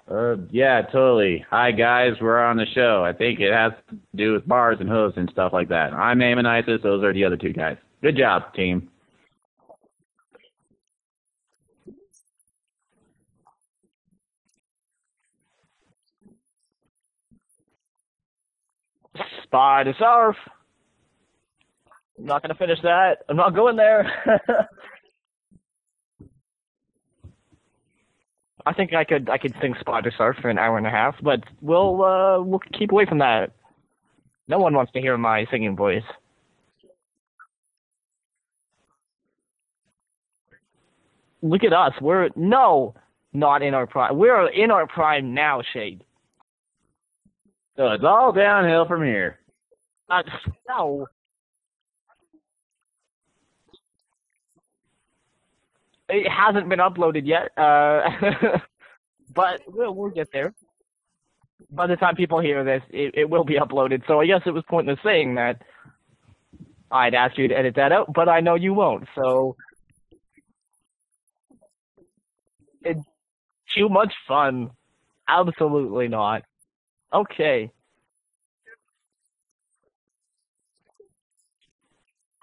Yeah, totally. Hi, guys. We're on the show. I think it has to do with bars and hooves and stuff like that. I'm Amonisis. Those are the other two guys. Good job, team. Spider surf. I'm not gonna finish that. I'm not going there. I think I could sing Spider Surf for an hour and a half, but we'll keep away from that. No one wants to hear my singing voice. Look at us. We're not in our prime. We're in our prime now, Shade. So it's all downhill from here. Uh, no, it hasn't been uploaded yet. But we'll get there. By the time people hear this, it will be uploaded. So I guess it was pointless saying that. I'd ask you to edit that out, but I know you won't. So it's too much fun. Absolutely not. Okay.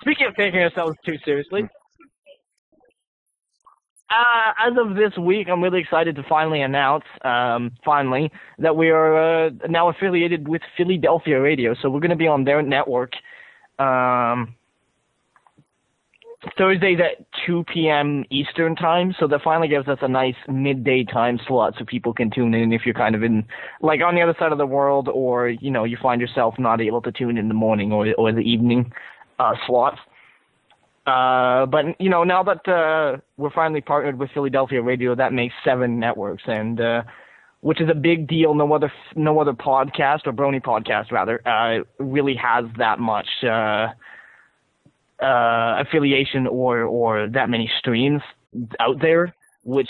Speaking of taking ourselves too seriously, as of this week, I'm really excited to finally announce, finally, that we are now affiliated with Philadelphia Radio. So we're going to be on their network Thursdays at 2 p.m. Eastern time. So that finally gives us a nice midday time slot so people can tune in if you're kind of in, like, on the other side of the world, or, you know, you find yourself not able to tune in the morning or the evening slots. But you know, now that we're finally partnered with Philadelphia Radio, that makes 7 networks, and which is a big deal. No other podcast, or Brony podcast rather, really has that much affiliation or that many streams out there, which,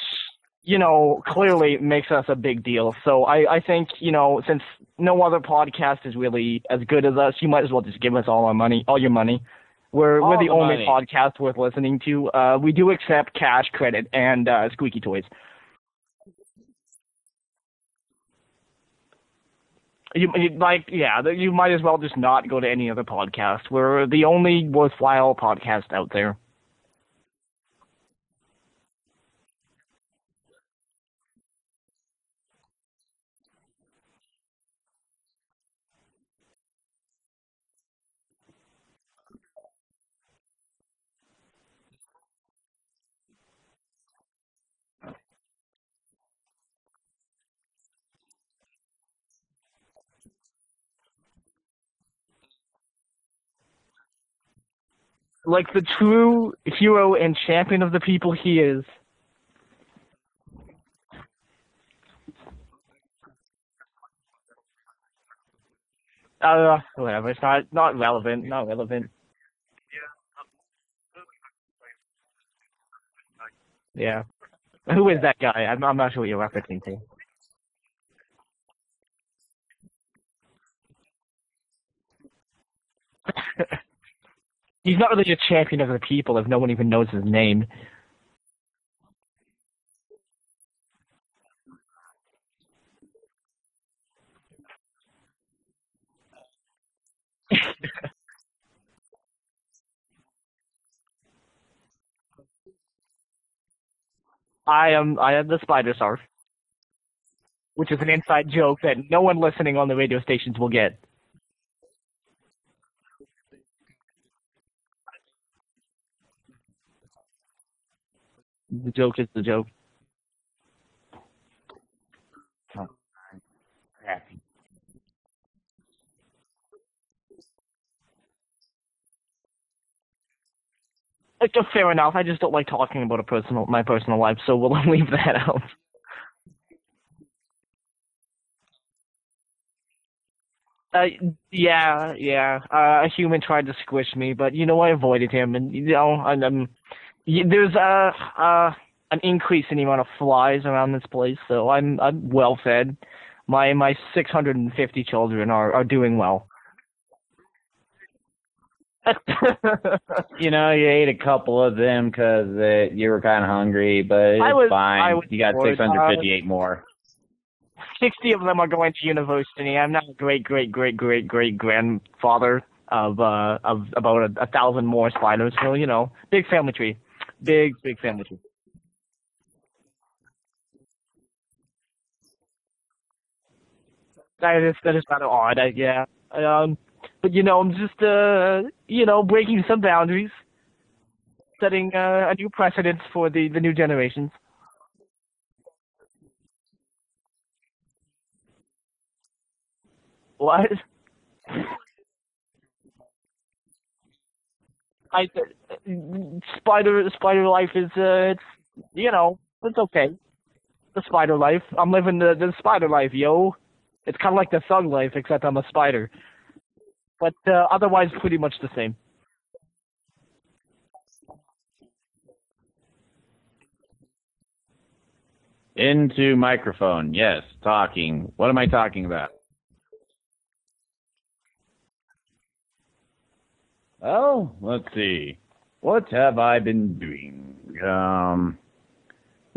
you know, clearly makes us a big deal. So I think, you know, since no other podcast is really as good as us, you might as well just give us all your money. We're the only podcast worth listening to. We do accept cash, credit, and squeaky toys. You might as well just not go to any other podcast. We're the only worthwhile podcast out there. Like the true hero and champion of the people he is. Whatever. It's not relevant. Not relevant. Yeah. Who is that guy? I'm not sure what you're referencing to. He's not really a champion of the people if no one even knows his name. I am the Spider Sarf, which is an inside joke that no one listening on the radio stations will get. The joke is the joke. Oh, crap. Fair enough. I just don't like talking about my personal life, so we'll leave that out. Uh, yeah. A human tried to squish me, but you know I avoided him, and you know there's an increase in the amount of flies around this place, so I'm well fed. My 650 children are doing well. You know, you ate a couple of them because you were kind of hungry, but it's I fine. was You got bored. 658 more. 60 of them are going to university. I'm now a great grandfather of about 1,000 more spiders. So big family tree, big family tree. That is kind of odd. Yeah. But I'm just breaking some boundaries, setting a new precedent for the new generations. What? I spider life is it's okay. The spider life. I'm living the spider life, yo. It's kind of like the thug life, except I'm a spider. But otherwise, pretty much the same. Into microphone. Yes, talking. What am I talking about? Oh, let's see. What have I been doing? I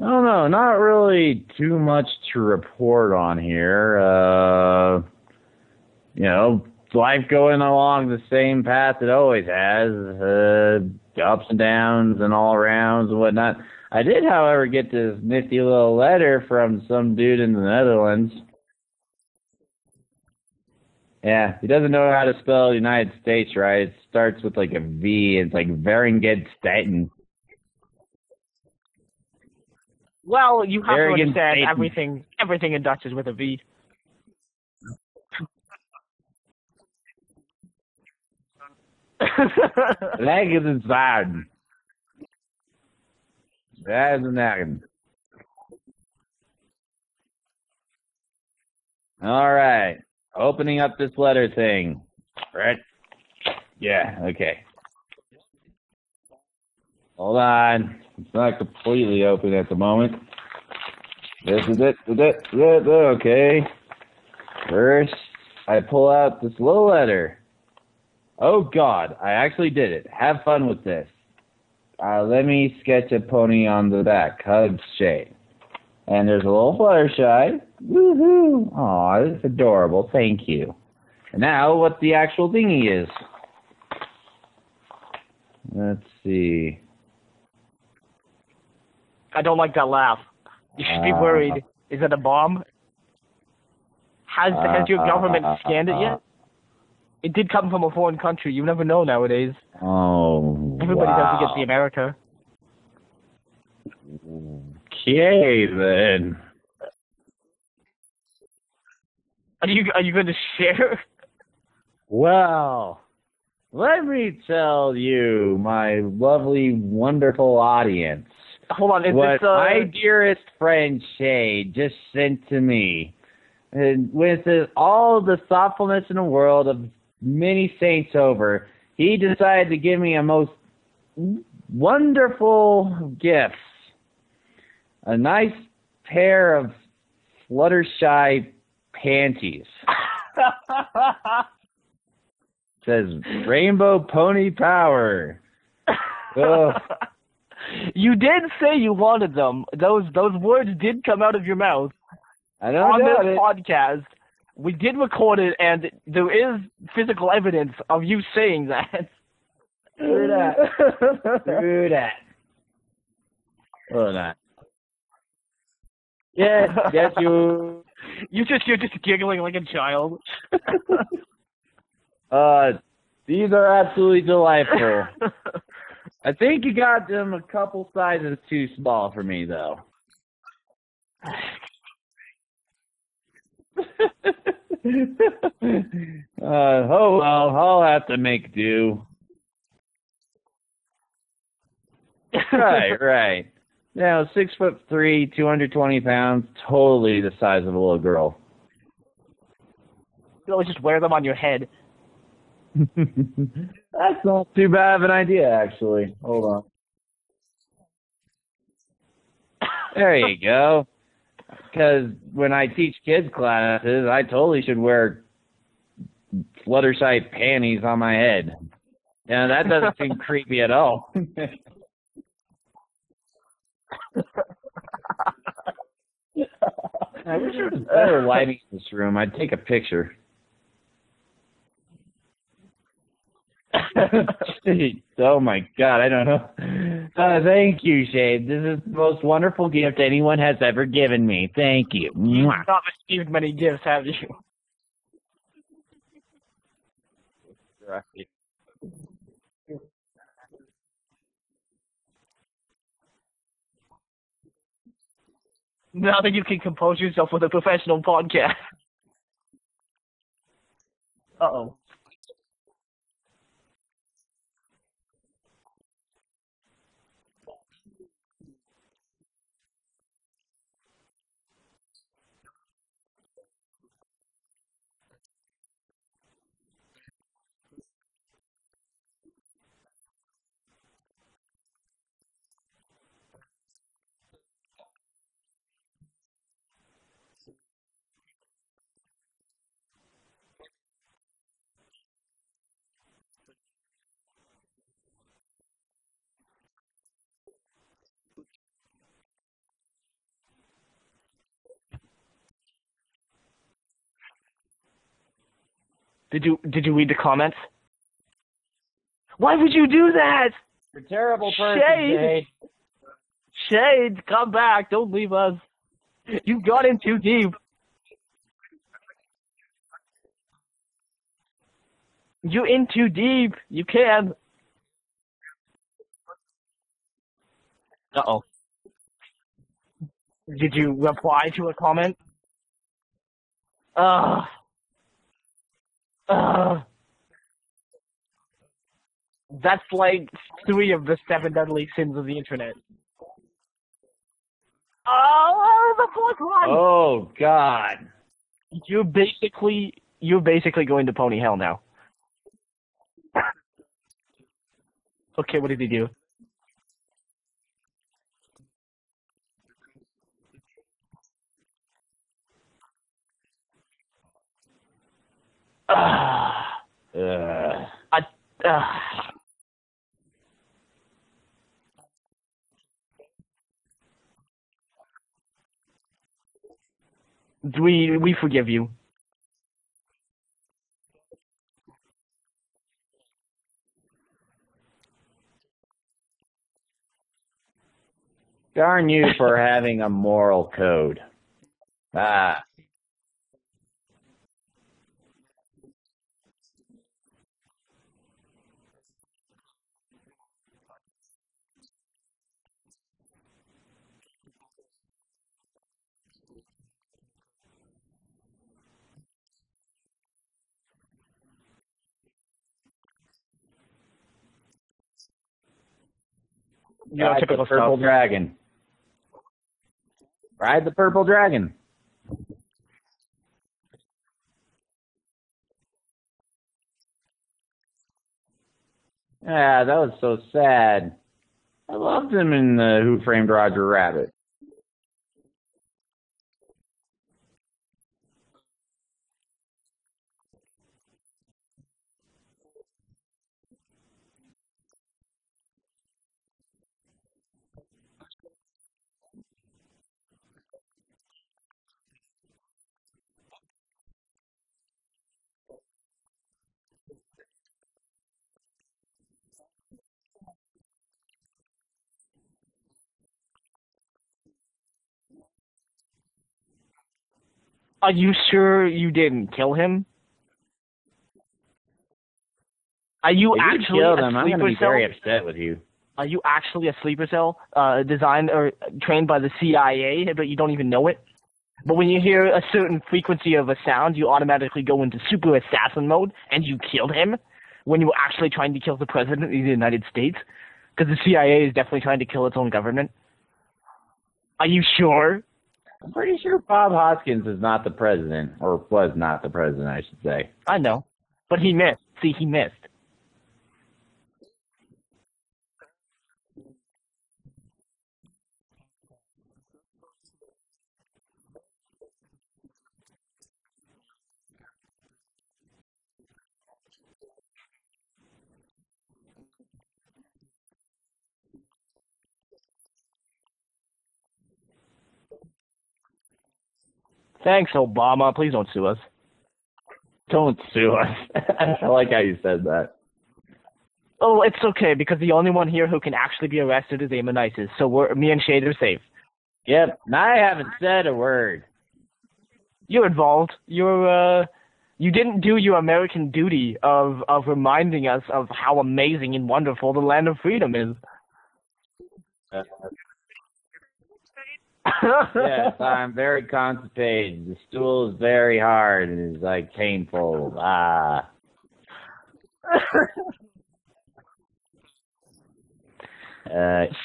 don't know, not really too much to report on here. Life going along the same path it always has, ups and downs and all arounds and whatnot. I did, however, get this nifty little letter from some dude in the Netherlands. Yeah, he doesn't know how to spell United States right. It starts with like a V. It's like Verenigdstaten. Well, you have to understand Verenigdstaten. everything in Dutch is with a V. Verenigdstaten. That is an acronym. All right. Opening up this letter thing. Right? Yeah, okay. Hold on. It's not completely open at the moment. This is it. Okay. First, I pull out this little letter. Oh, God. I actually did it. Have fun with this. Let me sketch a pony on the back. Hugs Shay. And there's a little Fluttershy. Woohoo! Aw, that's adorable. Thank you. And now, what the actual thingy is. Let's see. I don't like that laugh. You should be worried. Is it a bomb? Has your government scanned it yet? It did come from a foreign country. You never know nowadays. Oh, Everybody doesn't get the America. Okay, then. Are you going to share? Well, let me tell you, my lovely, wonderful audience, Hold on, is what this my dearest friend Shay just sent to me. And with all the thoughtfulness in the world of many saints over, he decided to give me a most wonderful gift. A nice pair of Fluttershy panties. Says Rainbow Pony Power. Ugh. You did say you wanted them. Those words did come out of your mouth I don't on doubt this it. podcast. We did record it, and there is physical evidence of you saying that. Do that. Do that. Hold on. Yes, you. You're just giggling like a child. These are absolutely delightful. I think you got them a couple sizes too small for me, though. Oh well, I'll have to make do. Right. Now, 6'3", 220 pounds, totally the size of a little girl. You always just wear them on your head. That's not too bad of an idea, actually. Hold on. There you go. Because when I teach kids classes, I totally should wear Fluttershy panties on my head. Yeah, that doesn't seem creepy at all. I wish there was better lighting in this room. I'd take a picture. Oh my God, I don't know. Thank you, Shade. This is the most wonderful gift anyone has ever given me. Thank you. You've not received many gifts, have you? Right. Now that you can compose yourself with a professional podcast. Uh-oh. Did you read the comments? Why would you do that? You're a terrible person, Shade. Shade, come back. Don't leave us. You got in too deep. You're in too deep. You can't. Uh-oh. Did you reply to a comment? Ugh. Ugh. That's like 3 of the 7 deadly sins of the internet. Oh, the fourth one! Oh God. You're basically going to pony hell now. Okay, what did he do? We forgive you. Darn you for having a moral code. Ah. You know, Ride the typical purple stuff. dragon. Ride the purple dragon. Ah, that was so sad. I loved him in Who Framed Roger Rabbit. Are you sure you didn't kill him? Are you If actually you killed a him, I'm going to sleeper be cell? very upset with you. Are you actually a sleeper cell, designed or trained by the CIA, but you don't even know it? But when you hear a certain frequency of a sound, you automatically go into super assassin mode, and you killed him when you were actually trying to kill the president of the United States? Because the CIA is definitely trying to kill its own government. Are you sure? I'm pretty sure Bob Hoskins is not the president, or was not the president, I should say. I know. But he missed. See, he missed. Thanks, Obama. Please don't sue us. Don't sue us. I like how you said that. Oh, it's okay, because the only one here who can actually be arrested is Amonisis, so me and Shade are safe. Yep, I haven't said a word. You're involved. You didn't do your American duty of reminding us of how amazing and wonderful the land of freedom is. Yes, I'm very constipated. The stool is very hard and is like painful.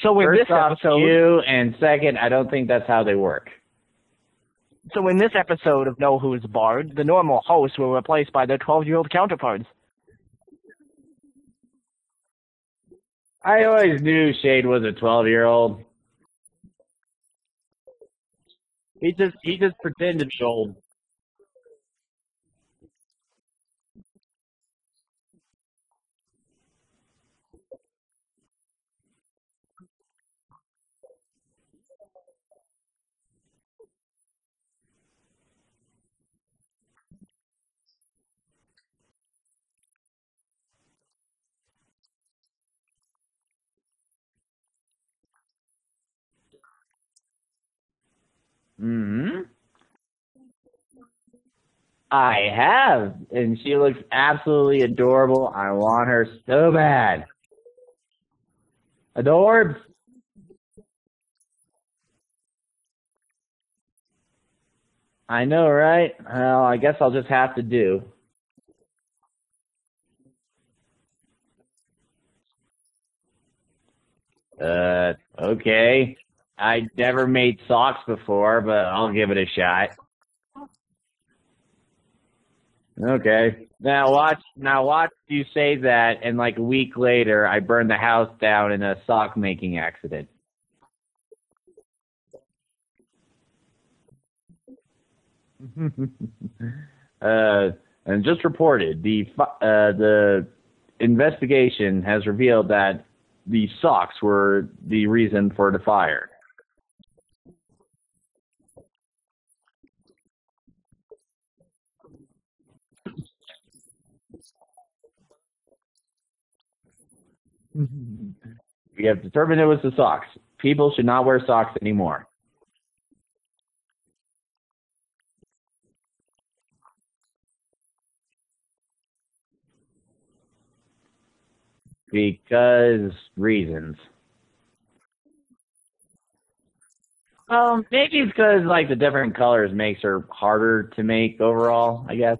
So in first this off, episode, you, and second, I don't think that's how they work. So in this episode of No Who's Barred, the normal hosts were replaced by their 12-year-old counterparts. I always knew Shade was a 12-year-old. He just pretended to be old. Mm-hmm. I have, and she looks absolutely adorable. I want her so bad. Adorbs. I know, right? Well, I guess I'll just have to do. Okay. I never made socks before, but I'll give it a shot. Okay. Now watch you say that, and like a week later, I burned the house down in a sock making accident. And just reported, the investigation has revealed that the socks were the reason for the fire. We have determined it was the socks. People should not wear socks anymore. Because reasons. Maybe it's because like the different colors makes her harder to make overall, I guess.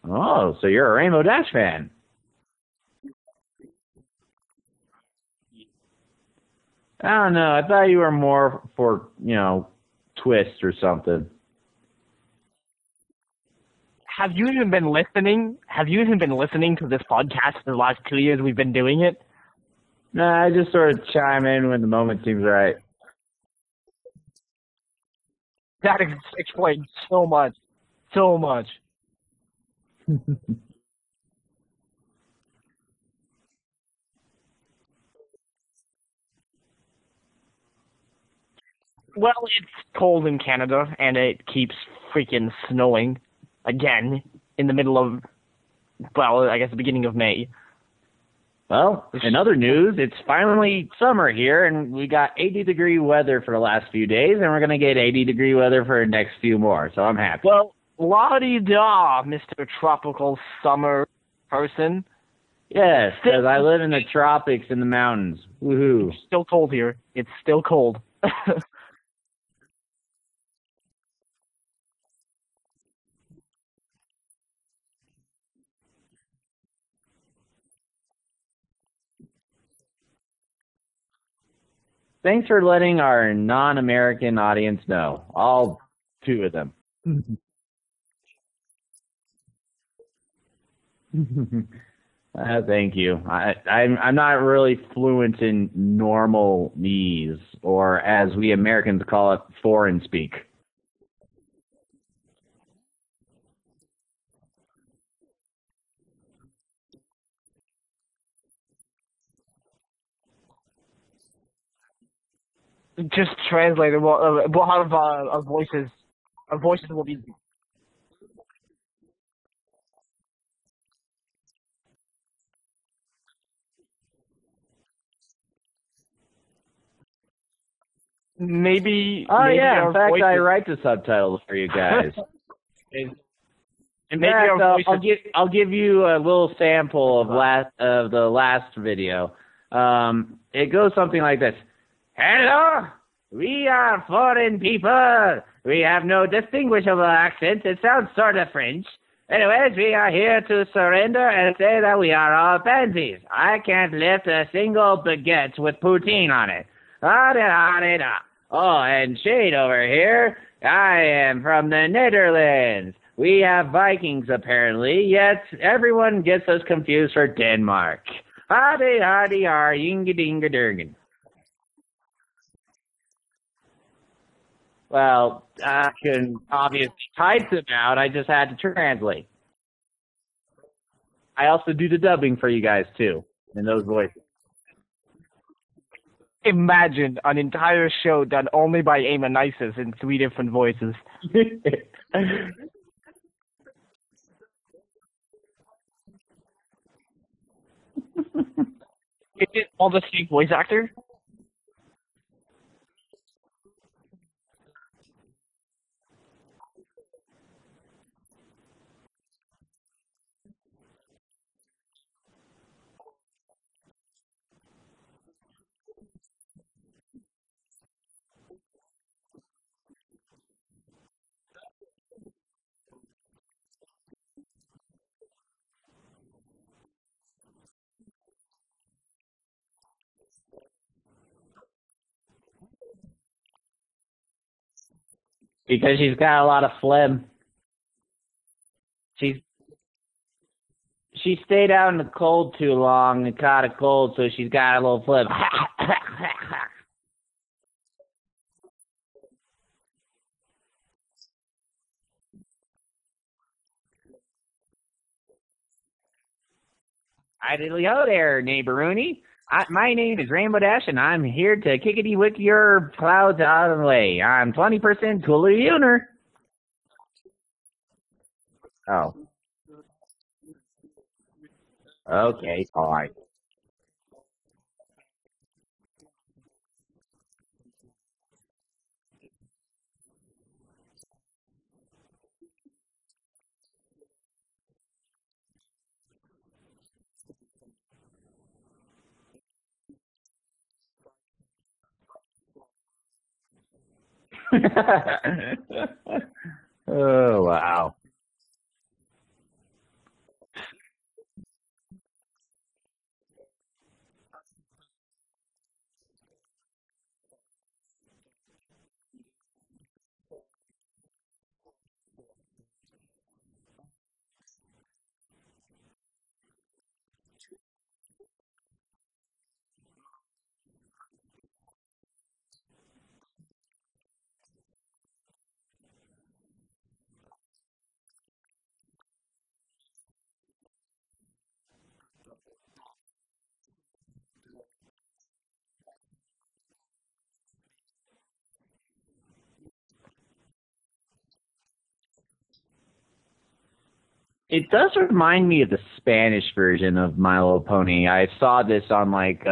Oh, so you're a Rainbow Dash fan. I don't know. I thought you were more for, Twist or something. Have you even been listening? Have you even been listening to this podcast for the last 2 years we've been doing it? Nah, I just sort of chime in when the moment seems right. That explains so much. So much. Well, it's cold in Canada, and it keeps freaking snowing again in the middle of, well, I guess the beginning of May. Well, in other news, it's finally summer here, and we got 80-degree weather for the last few days, and we're going to get 80-degree weather for the next few more, so I'm happy. Well, la-di-da, Mr. Tropical Summer person. Yes, because I live in the tropics in the mountains. Woohoo. It's still cold here. It's still cold. Thanks for letting our non-American audience know. All two of them. Thank you. I'm not really fluent in normalese, or as we Americans call it, foreign speak. Just translate it. We'll have our voices. Our voices will be. Maybe. Oh Maybe yeah, our in fact, voices. I write the subtitles for you guys. And maybe Yeah, our so voices. I'll give you a little sample of the last video. It goes something like this. Hello, we are foreign people. We have no distinguishable accent. It sounds sort of French. Anyways, we are here to surrender and say that we are all pansies. I can't lift a single baguette with poutine on it. Ah-da-da-da-da. Oh, and Shade over here. I am from the Netherlands. We have Vikings, apparently, yet everyone gets us confused for Denmark. Hardy-hardy-har, yinga-dinga-durgan. Well, I can obviously type them out. I just had to translate. I also do the dubbing for you guys, too, in those voices. Imagine an entire show done only by Amonisis in 3 different voices. Is it all the same voice actor? Because she's got a lot of phlegm. She's she stayed out in the cold too long and caught a cold, so she's got a little phlegm. Hi, diddly ho there, neighboroonie. My name is Rainbow Dash, and I'm here to kickity wick your clouds out of the way. I'm 20% cooler uner. Oh, okay, fine. Oh, wow. It does remind me of the Spanish version of My Little Pony. I saw this on like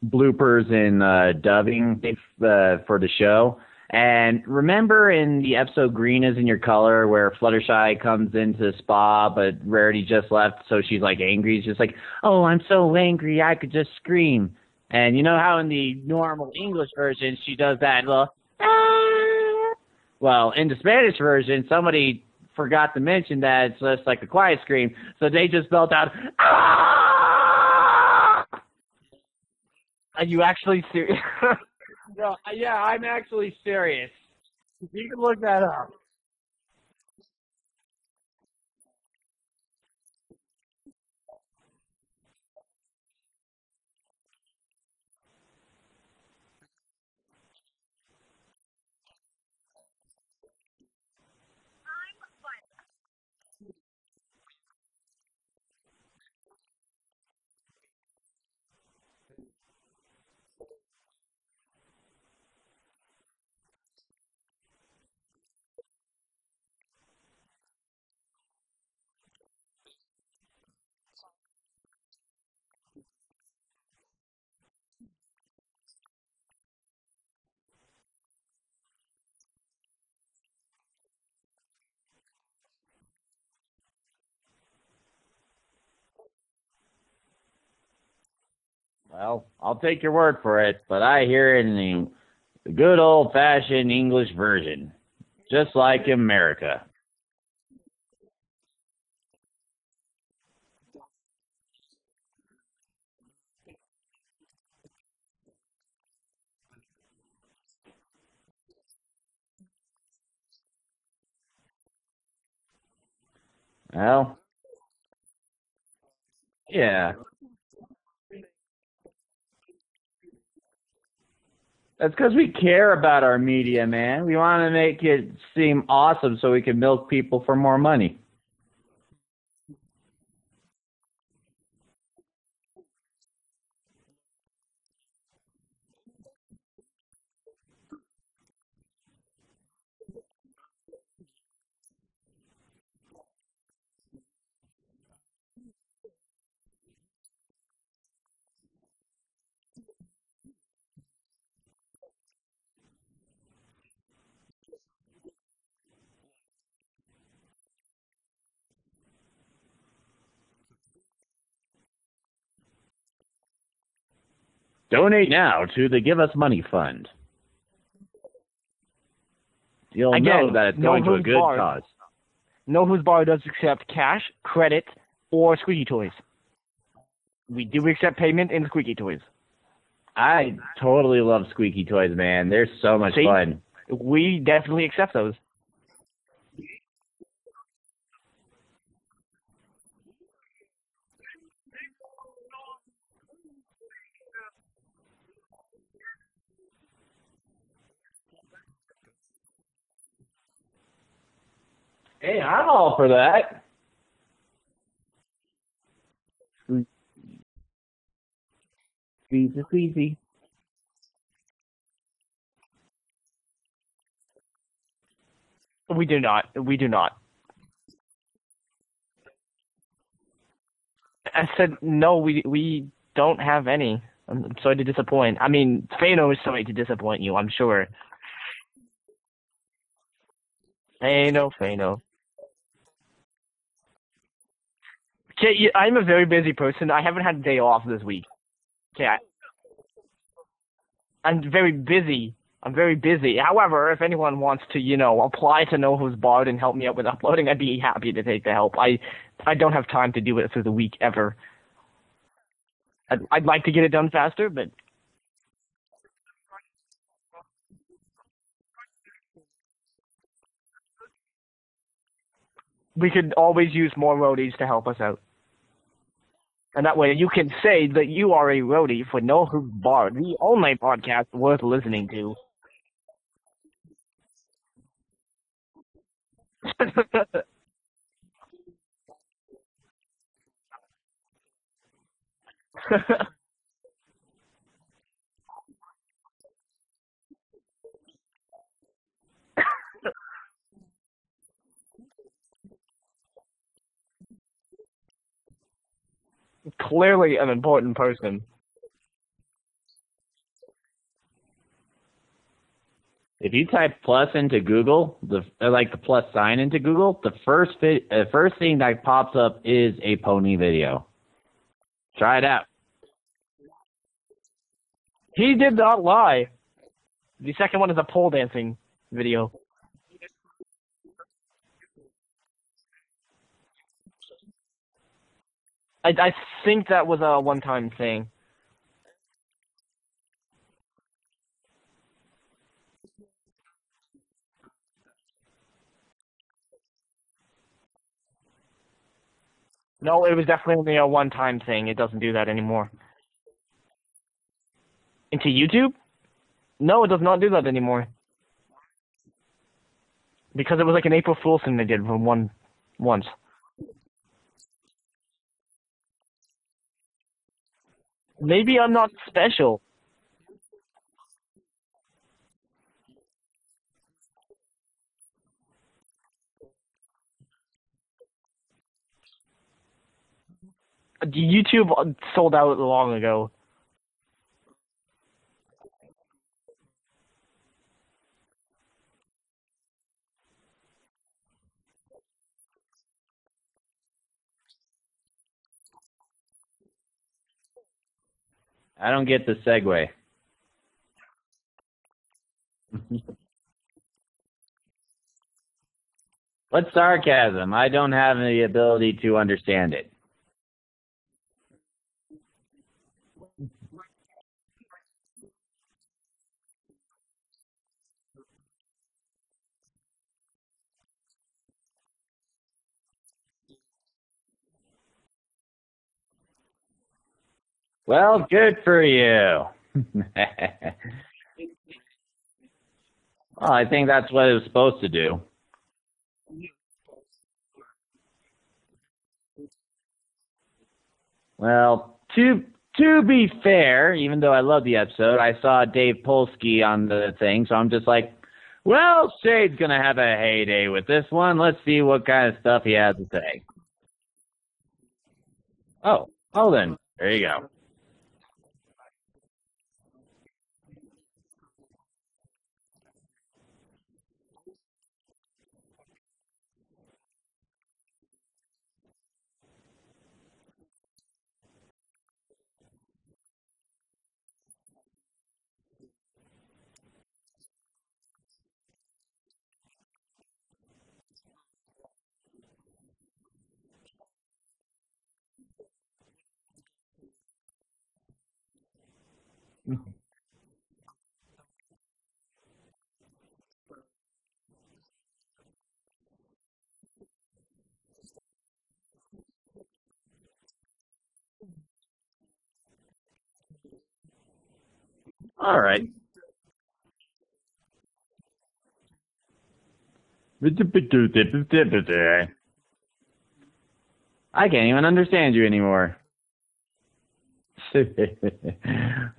bloopers and dubbing for the show. And remember in the episode Green is in Your Color where Fluttershy comes into the spa but Rarity just left, so she's like angry. She's just like, oh, I'm so angry I could just scream. And you know how in the normal English version she does that little ah? Well, in the Spanish version, somebody forgot to mention that it's just like a quiet scream, so they just belt out, ah! Are you actually serious? No, yeah, I'm actually serious. You can look that up. Well, I'll take your word for it, but I hear it in the good old-fashioned English version, just like America. Well, yeah. That's because we care about our media, man. We want to make it seem awesome so we can milk people for more money. Donate now to the Give Us Money Fund. You'll Again, know that it's going to a good cause. No Who's Bar does accept cash, credit, or squeaky toys. We do accept payment in squeaky toys. I totally love squeaky toys, man. They're so much fun. We definitely accept those. Hey, I'm all for that. Squeezy, squeezy. We do not. We do not. I said no. We don't have any. I'm sorry to disappoint. I mean, Fano is sorry to disappoint you. I'm sure. Fano. Okay, I'm a very busy person. I haven't had a day off this week. Okay, I'm very busy. I'm very busy. However, if anyone wants to, apply to Know Who's Barred and help me out with uploading, I'd be happy to take the help. I don't have time to do it through the week ever. I'd like to get it done faster, but we could always use more roadies to help us out. And that way you can say that you are a roadie for Know Who's Barred, the only podcast worth listening to. Clearly an important person. If you type plus into Google, like the plus sign into Google, the first thing that pops up is a pony video. Try it out. He did not lie. The second one is a pole dancing video. I think that was a one-time thing. No, it was definitely only a one-time thing. It doesn't do that anymore. Into YouTube? No, it does not do that anymore. Because it was like an April Fool's thing they did for once. Maybe I'm not special. YouTube sold out long ago. I don't get the segue. What's sarcasm? I don't have the ability to understand it. Well, good for you. Well, I think that's what it was supposed to do. Well, to be fair, even though I love the episode, I saw Dave Polsky on the thing, so I'm just like, well, Shade's gonna have a heyday with this one. Let's see what kind of stuff he has to say. Oh, then there you go. All right. I can't even understand you anymore.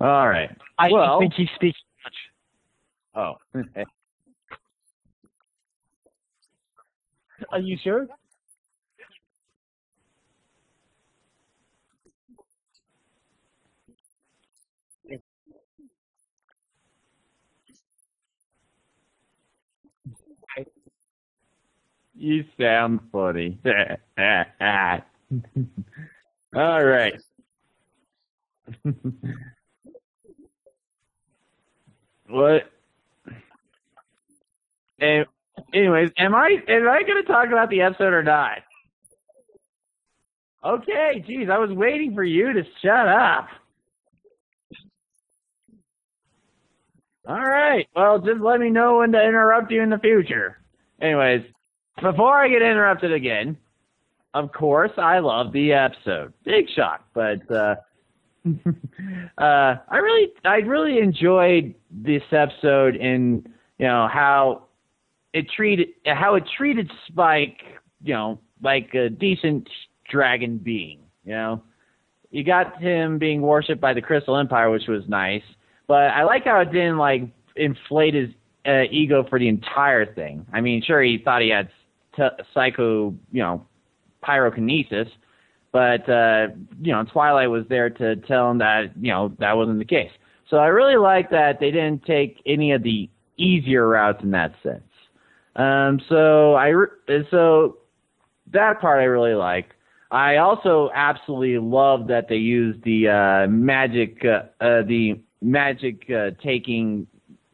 All right. I Well, think he speaks much. oh, Are you sure? you sound funny. All right. What? Eh, Anyways, am I going to talk about the episode or not? Okay, geez, I was waiting for you to shut up. All right. Well, just let me know when to interrupt you in the future. Anyways, before I get interrupted again, of course, I love the episode. Big shock, but I really enjoyed this episode in how it treated Spike, like a decent dragon being. You got him being worshipped by the Crystal Empire, which was nice, but I like how it didn't like inflate his ego for the entire thing. I mean, sure, he thought he had psycho, pyrokinesis, but Twilight was there to tell him that that wasn't the case. So I really like that they didn't take any of the easier routes in that sense. So that part I really like. I also absolutely love that they used the magic taking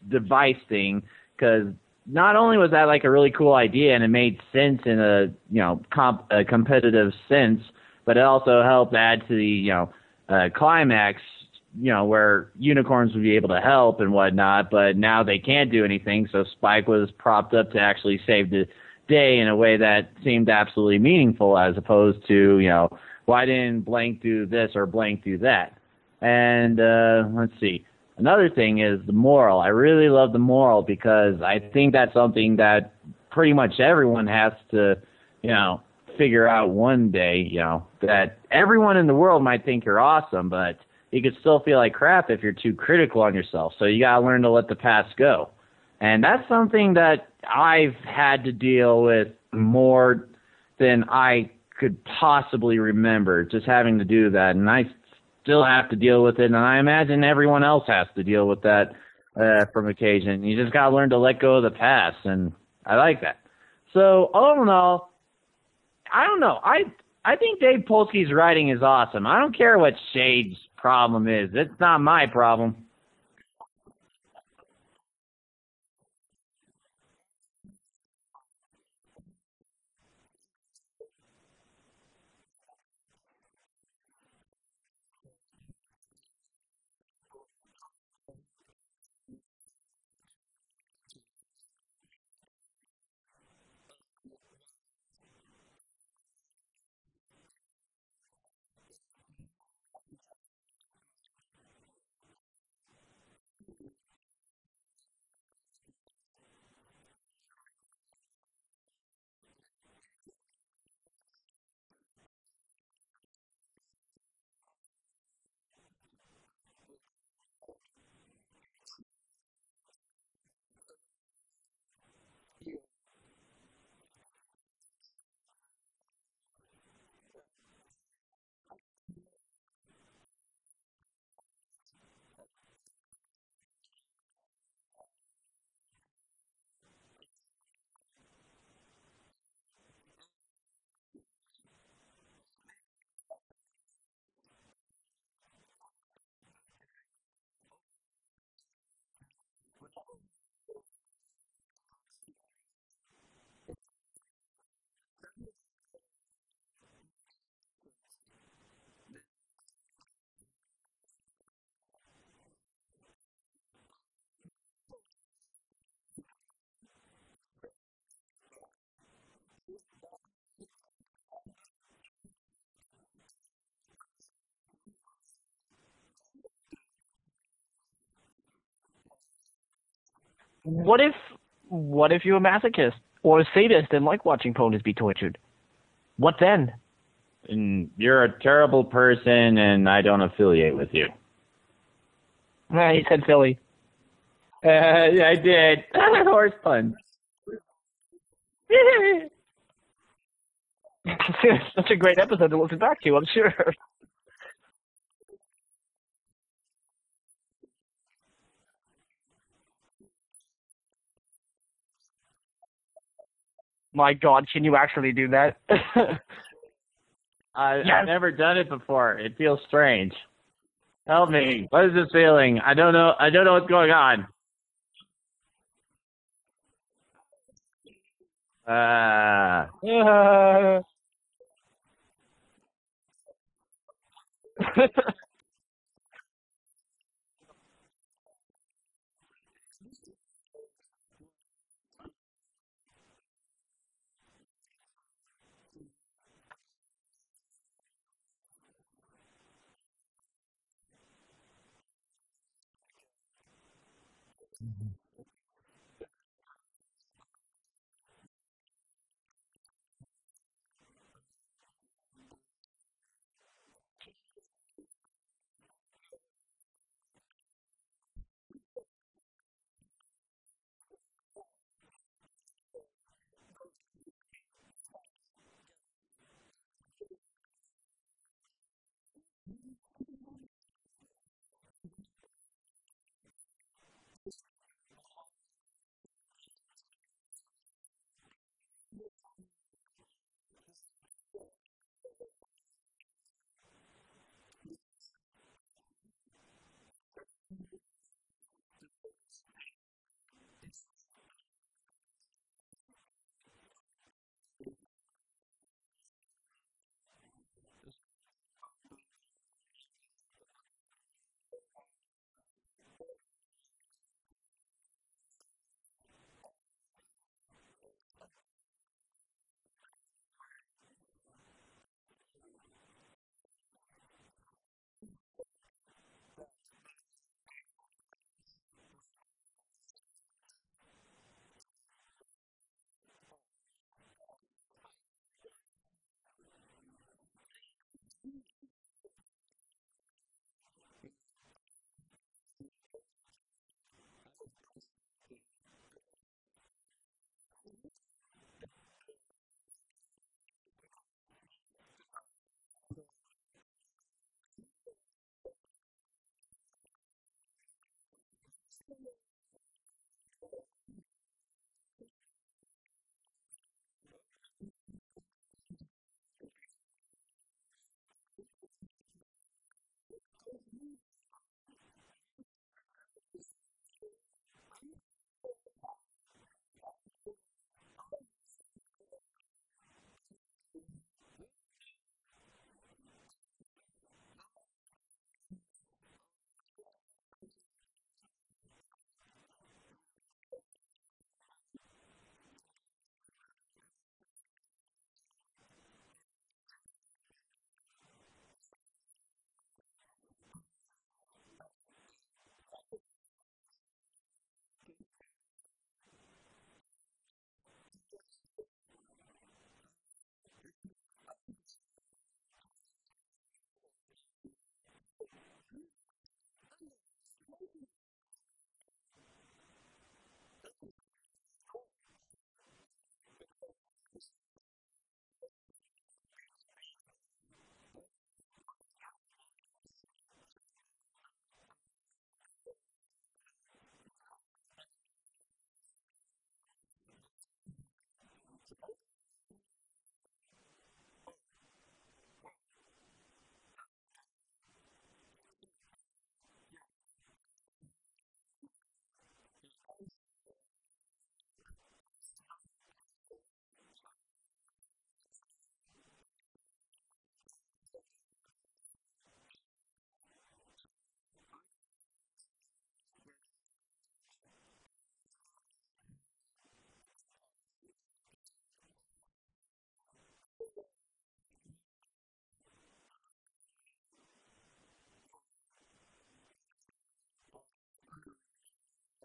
device thing, because not only was that like a really cool idea and it made sense in a competitive sense, but it also helped add to the climax, where unicorns would be able to help and whatnot, but now they can't do anything, so Spike was propped up to actually save the day in a way that seemed absolutely meaningful, as opposed to, why didn't blank do this or blank do that? And let's see. Another thing is the moral. I really love the moral because I think that's something that pretty much everyone has to, figure out one day, that everyone in the world might think you're awesome, but you could still feel like crap if you're too critical on yourself. So you got to learn to let the past go. And that's something that I've had to deal with more than I could possibly remember, just having to do that. And I still have to deal with it, and I imagine everyone else has to deal with that from occasion. You just got to learn to let go of the past, and I like that. So all in all, I don't know. I think Dave Polsky's writing is awesome. I don't care what Shade's problem is. It's not my problem. What if you're a masochist or a sadist and like watching ponies be tortured? What then? And you're a terrible person, and I don't affiliate with you. He said Philly. I did. Horse pun. Such a great episode to listen back to, I'm sure. My God, can you actually do that? I've never done it before. It feels strange. Help me. What is this feeling? I don't know. I don't know what's going on.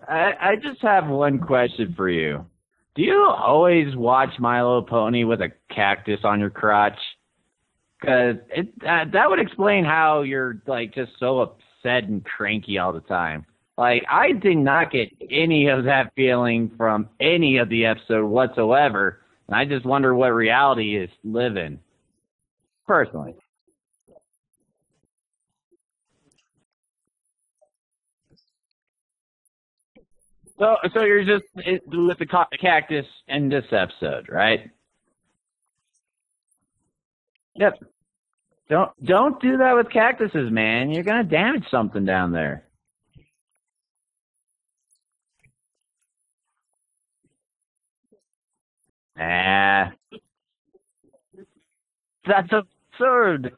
I just have one question for you. Do you always watch My Little Pony with a cactus on your crotch? Because that would explain how you're like just so upset and cranky all the time. Like I did not get any of that feeling from any of the episode whatsoever, and I just wonder what reality is living. Personally. So you're just with the cactus in this episode, right? Yep. Don't do that with cactuses, man. You're gonna damage something down there. Ah, That's absurd.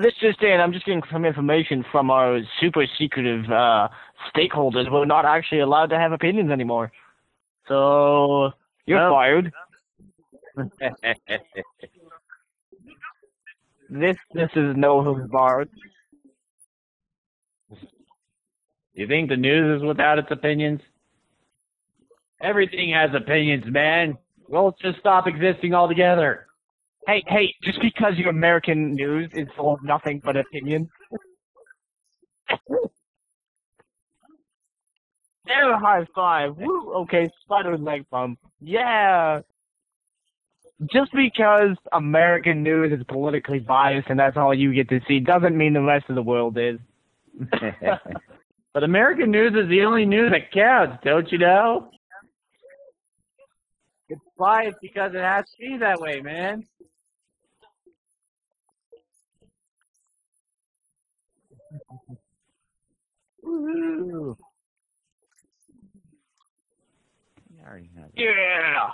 This just in. I'm just getting some information from our super secretive stakeholders. We're not actually allowed to have opinions anymore. So you're Well, fired. This is no Hooves bar. you think the news is without its opinions? Everything has opinions, man. Well, let's just stop existing altogether. Hey, just because your American news is full of nothing but opinion. There, high five. Woo. Okay, spider leg bump. Yeah. Just because American news is politically biased and that's all you get to see doesn't mean the rest of the world is. But American news is the only news that counts, don't you know? It's biased because it has to be that way, man. Woo! I already know that. Yeah.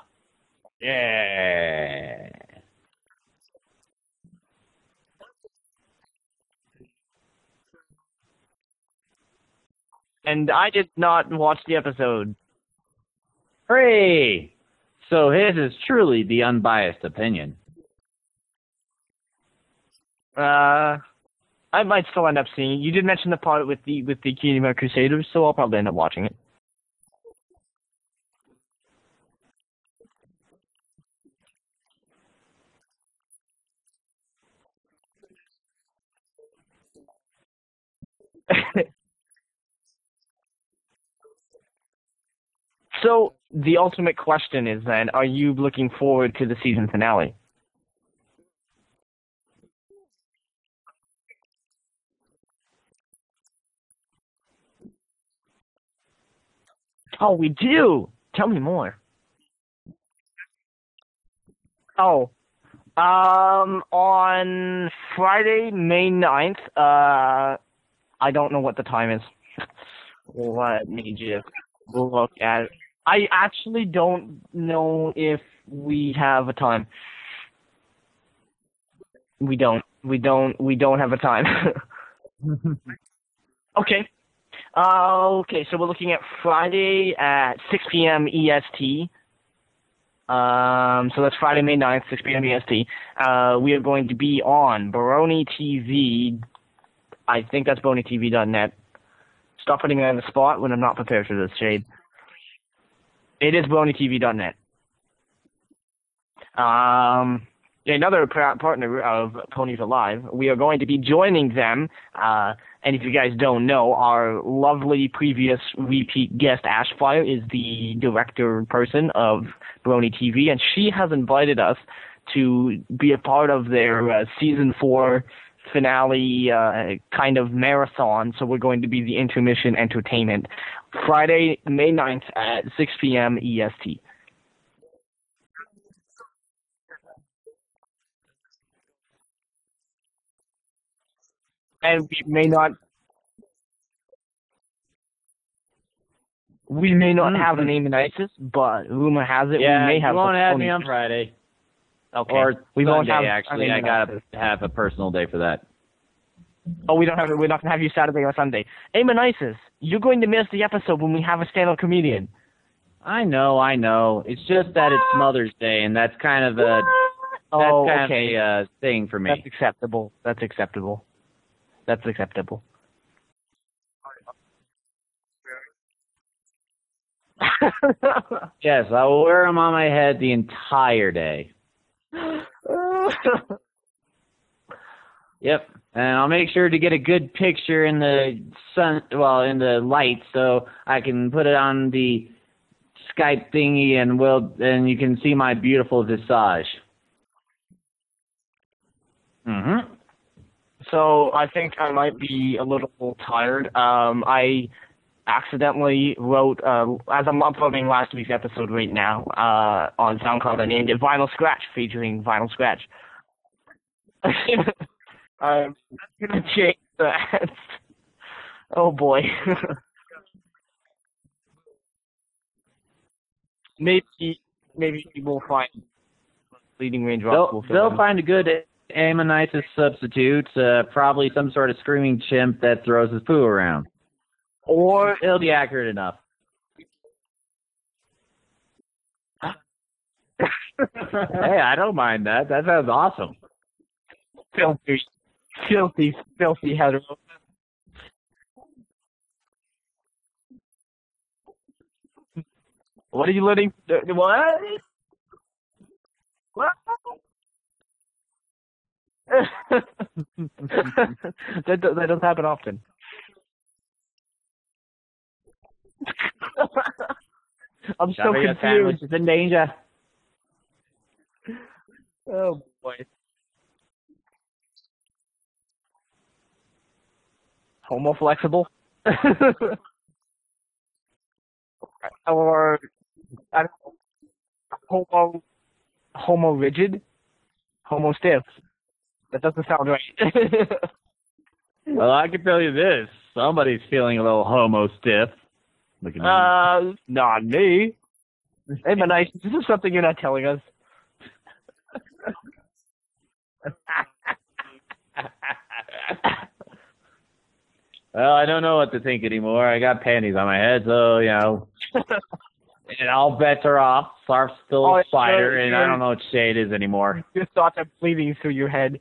Yeah. And I did not watch the episode. Hooray! So his is truly the unbiased opinion. I might still end up seeing it. You did mention the part with the Kingdom Crusaders, so I'll probably end up watching it. So the ultimate question is then, are you looking forward to the season finale? Oh, we do. Tell me more. Oh, on Friday, May 9th, I don't know what the time is. Let me just look at it. I actually don't know if we have a time. We don't have a time. Okay. Okay, so we're looking at Friday at 6 p.m. EST. So that's Friday, May 9th, 6 p.m. EST. We are going to be on Baroni TV. I think that's BaroniTV.net. Stop putting me on the spot when I'm not prepared for this, Shade. It is BaroniTV.net. Another partner of Ponies Alive. We are going to be joining them. And if you guys don't know, our lovely previous repeat guest, Ashfire, is the director person of Baroni TV, and she has invited us to be a part of their season 4 finale kind of marathon. So we're going to be the intermission entertainment. Friday, May 9th at 6 p.m. EST. And we may not have an Amonisis, but rumor has it we may have. You won't have Pony. me on Friday. Okay. Or we Sunday, won't have actually. I gotta have a personal day for that. Oh, we're not gonna have you Saturday or Sunday. Amonisis, you're going to miss the episode when we have a stand-up comedian. I know. It's just that it's Mother's Day, and that's kind of a thing for me. That's acceptable. Yes, I will wear them on my head the entire day. Yep, and I'll make sure to get a good picture in the in the light, so I can put it on the Skype thingy, and you can see my beautiful visage. Mm-hmm. So I think I might be a little tired. I accidentally wrote, as I'm uploading last week's episode right now, on SoundCloud, I named it Vinyl Scratch, featuring Vinyl Scratch. I'm gonna change that. Oh boy. maybe we'll find leading range rock. They'll find a good Amonisis substitute, probably some sort of screaming chimp that throws his poo around. Or it'll be accurate enough. Hey, I don't mind that. That sounds awesome. Filthy hetero. What are you letting? What? What? that doesn't happen often. I'm so confused. It's in danger. Oh boy. Homo flexible? Or I don't know, homo rigid? Homo stiff. That doesn't sound right. Well, I can tell you this. Somebody's feeling a little homo stiff. Look at me. Not me. Hey, nice. This is something you're not telling us. Well, I don't know what to think anymore. I got panties on my head, so, and all bets are off. Sarf's still a spider, and I don't know what shade is anymore. Your thoughts are bleeding through your head.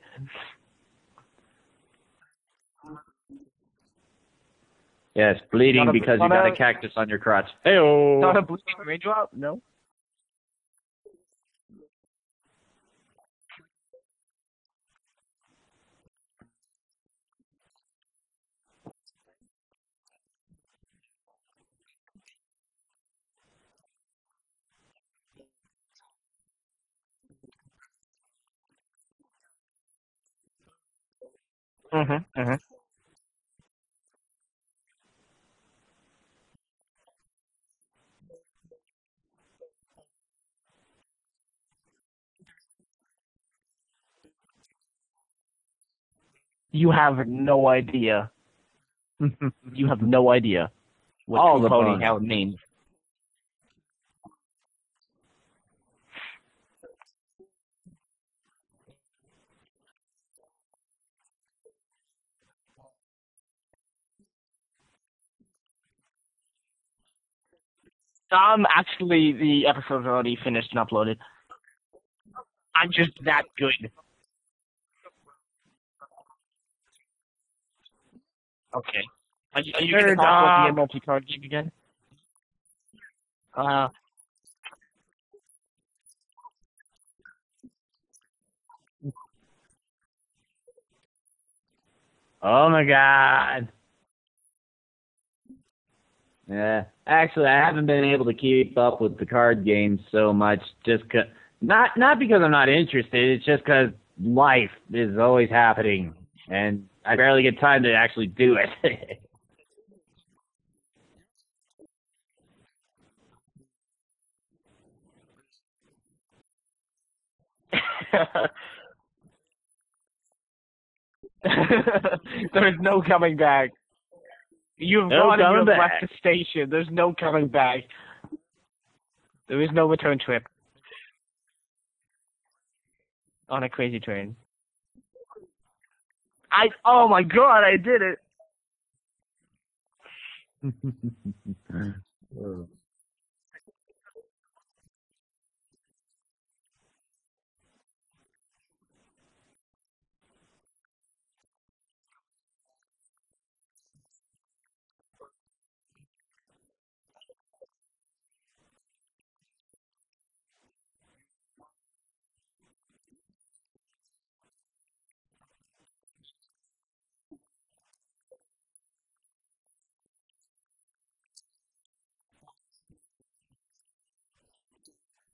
Yes, bleeding because you got a cactus on your crotch. Hey-oh. Not a bleeding raindrop? No? Mhm. Mhm. You have no idea. You have no idea what All true the pony ponies. how it means. Actually, the episode's already finished and uploaded. I'm just that good. Okay. Are you going to Third talk about the up. multi-card game again? Uh, Oh my god. Yeah. Actually, I haven't been able to keep up with the card games so much just not because I'm not interested, it's just cuz life is always happening and I barely get time to actually do it. there is no coming back. You've No gone and you coming have left back. the station. There's no coming back. There is no return trip on a crazy train. Oh my god, I did it.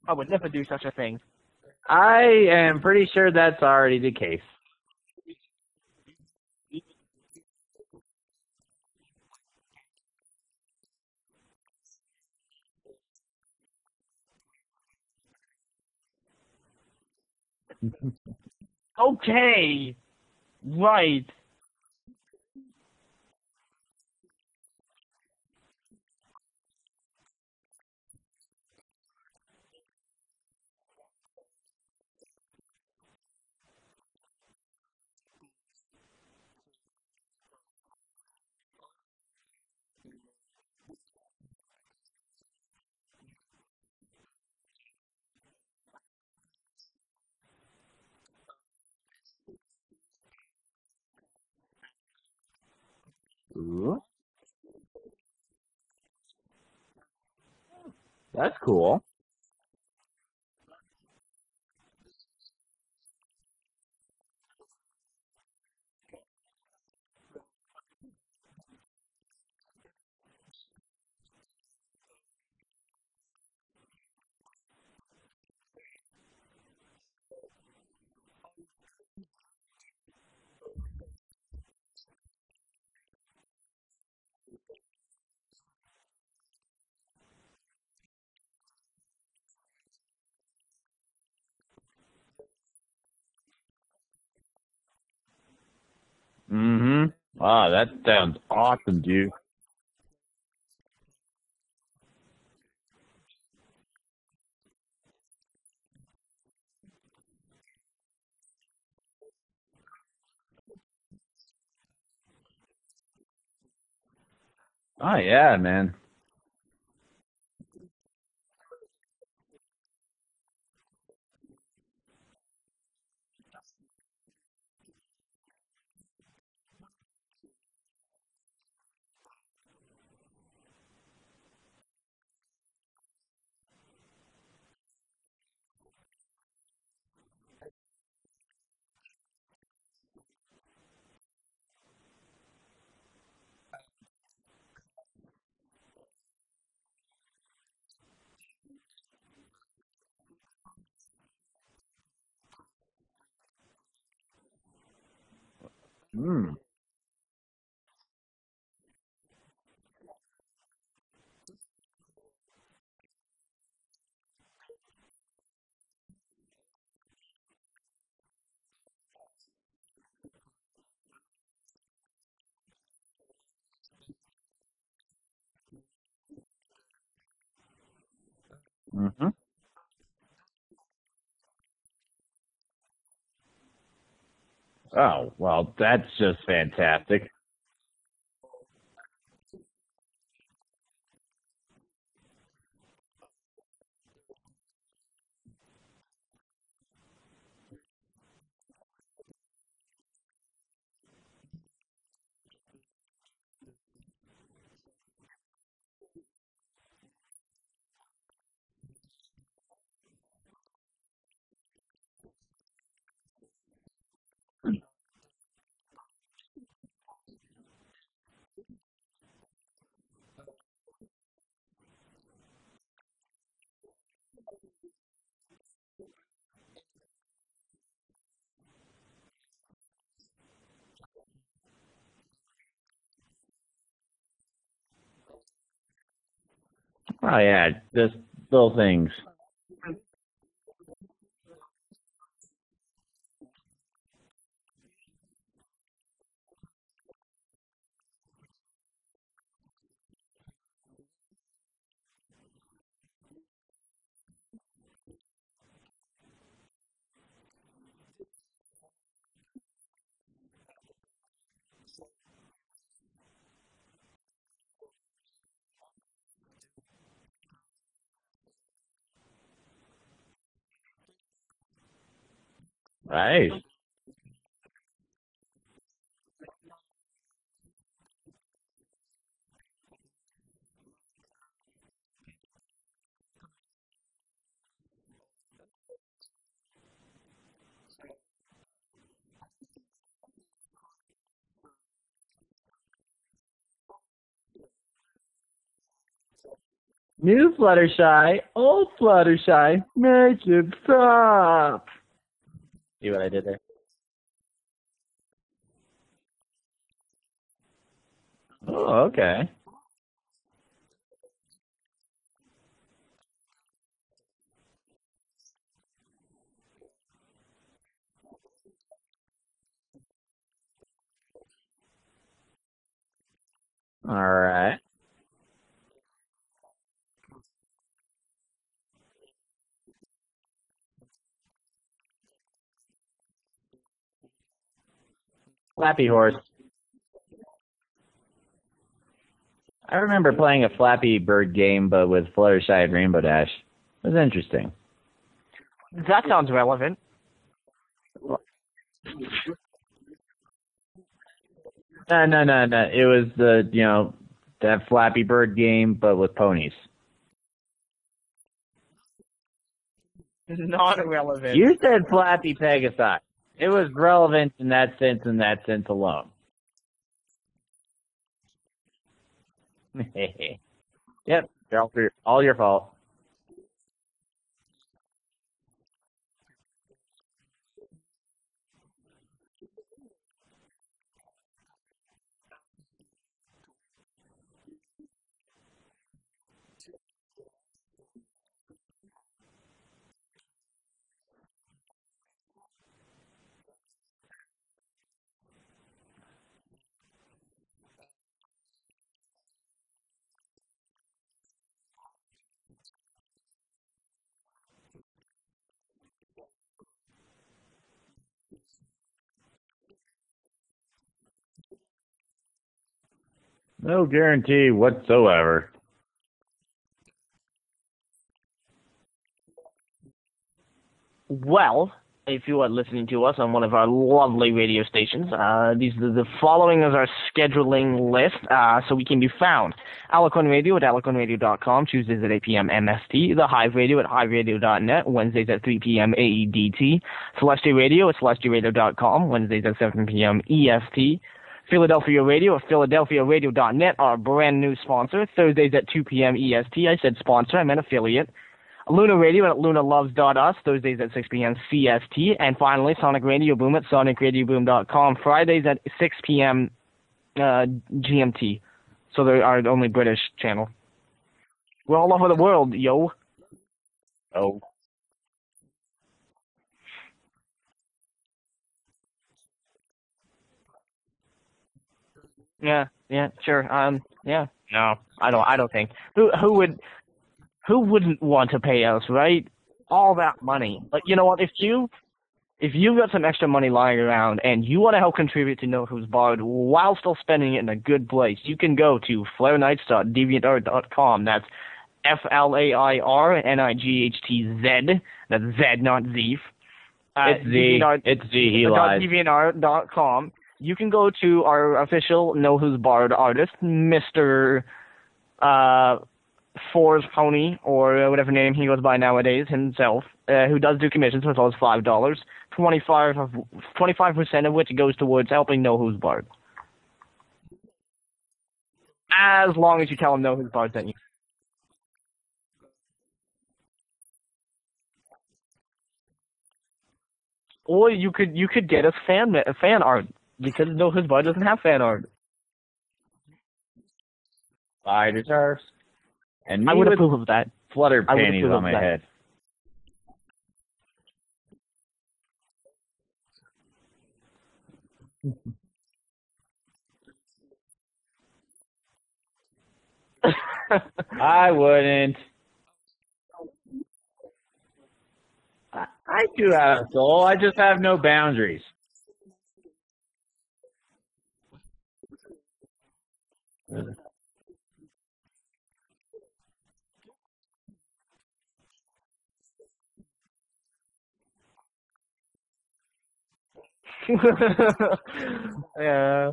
I would never do such a thing. I am pretty sure that's already the case. Okay. Right. Ooh, that's cool. Mm-hmm. Wow, that sounds awesome, dude. Oh yeah, man. Hmm. Mm-hmm. Oh, well, that's just fantastic. Oh yeah, just little things. Nice. New Fluttershy, old Fluttershy, make it stop. See what I did there? Oh, okay. All right. Flappy Horse. I remember playing a Flappy Bird game, but with Fluttershy and Rainbow Dash. It was interesting. That sounds relevant. No, no, no, no. It was that Flappy Bird game, but with ponies. Not relevant. You said Flappy Pegasus. It was relevant in that sense and that sense alone. Yep, all your fault. No guarantee whatsoever. Well, if you are listening to us on one of our lovely radio stations, the following is our scheduling list, so we can be found. Alicon Radio at aliconradio.com, Tuesdays at 8 p.m. MST. The Hive Radio at hiveradio.net, Wednesdays at 3 p.m. AEDT. Celestia Radio at celestiaradio.com, Wednesdays at 7 p.m. EST. Philadelphia Radio at philadelphiaradio.net, our brand new sponsor, Thursdays at 2 p.m. EST. I said sponsor, I meant affiliate. Luna Radio at lunaloves.us, Thursdays at 6 p.m. CST, and finally Sonic Radio Boom at sonicradioboom.com, Fridays at 6 p.m. GMT. So they are only British channel. We're all over the world, yo. Oh. Yeah, sure. Yeah. No, I don't think. Who wouldn't want to pay us, right? All that money. But you know what? If you've got some extra money lying around and you want to help contribute to Know Who's Bard while still spending it in a good place, you can go to flairnights.deviantart.com. That's FLAIRNIGHTZ. That's Z, not Zeef. It's Z. It's Z. He lies. DeviantArt.com. You can go to our official Know Who's Bard artist, Mr. Fours Pony, or whatever name he goes by nowadays, himself, who does do commissions for as low as $5. 25% of which goes towards helping Know Who's Bard. As long as you tell him Know Who's Bard sent you. Or you could get us fan art, because Know Who's Bard doesn't have fan art. Spider turfs. And I would approve of that. Flutter panties on my head. I wouldn't. I do have a soul. I just have no boundaries. Yeah.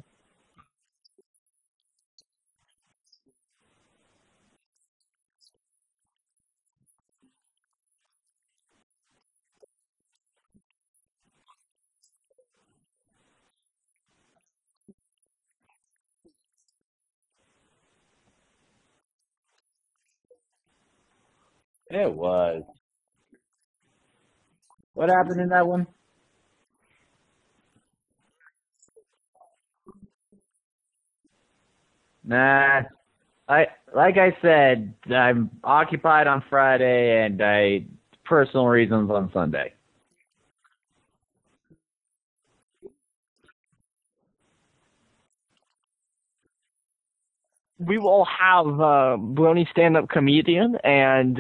It was. What happened in that one? Nah. Like I said, I'm occupied on Friday and personal reasons on Sunday. We will have Brony stand-up comedian and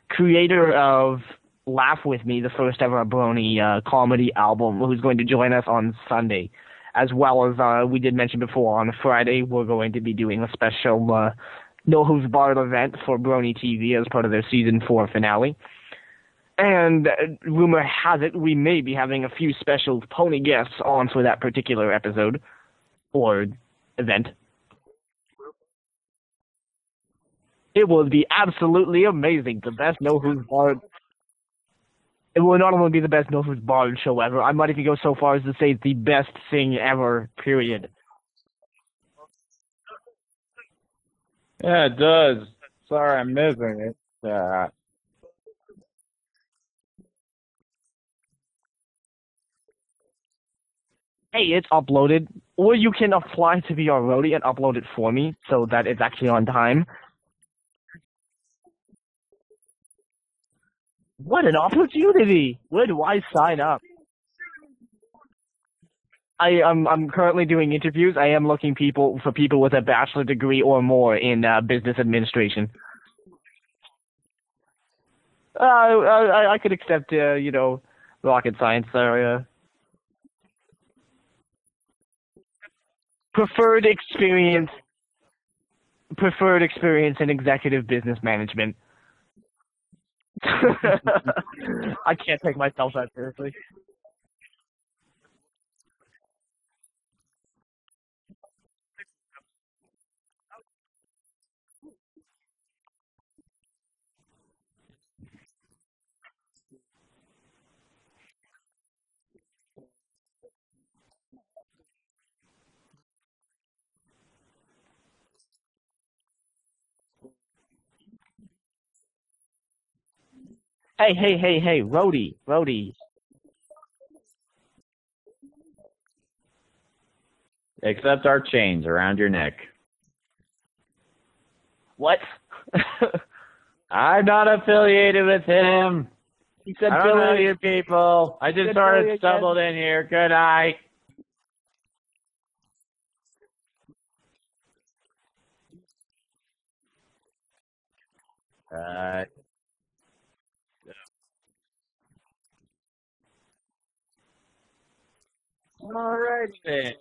creator of Laugh With Me, the first ever Brony comedy album, who's going to join us on Sunday. As well as we did mention before, on Friday we're going to be doing a special Know Who's Bard event for Brony TV as part of their season 4 finale. And rumor has it we may be having a few special pony guests on for that particular episode or event. It will be absolutely amazing. The best Know Who's Bard. It will not only be the best Know Who's Bard show ever, I might even go so far as to say it's the best thing ever, period. Yeah, it does. Sorry, I'm missing it. Hey, it's uploaded. Or you can apply to be our roadie and upload it for me so that it's actually on time. What an opportunity! Where do I sign up? I'm currently doing interviews. I am looking for people with a bachelor degree or more in business administration. I could accept rocket science or preferred experience in executive business management. I can't take myself that seriously. Hey, Rhodey. Except our chains around your neck. What? I'm not affiliated with him. He said I don't know Billy. you people. I just Good sort Billy of stumbled in here. Good night. All right then.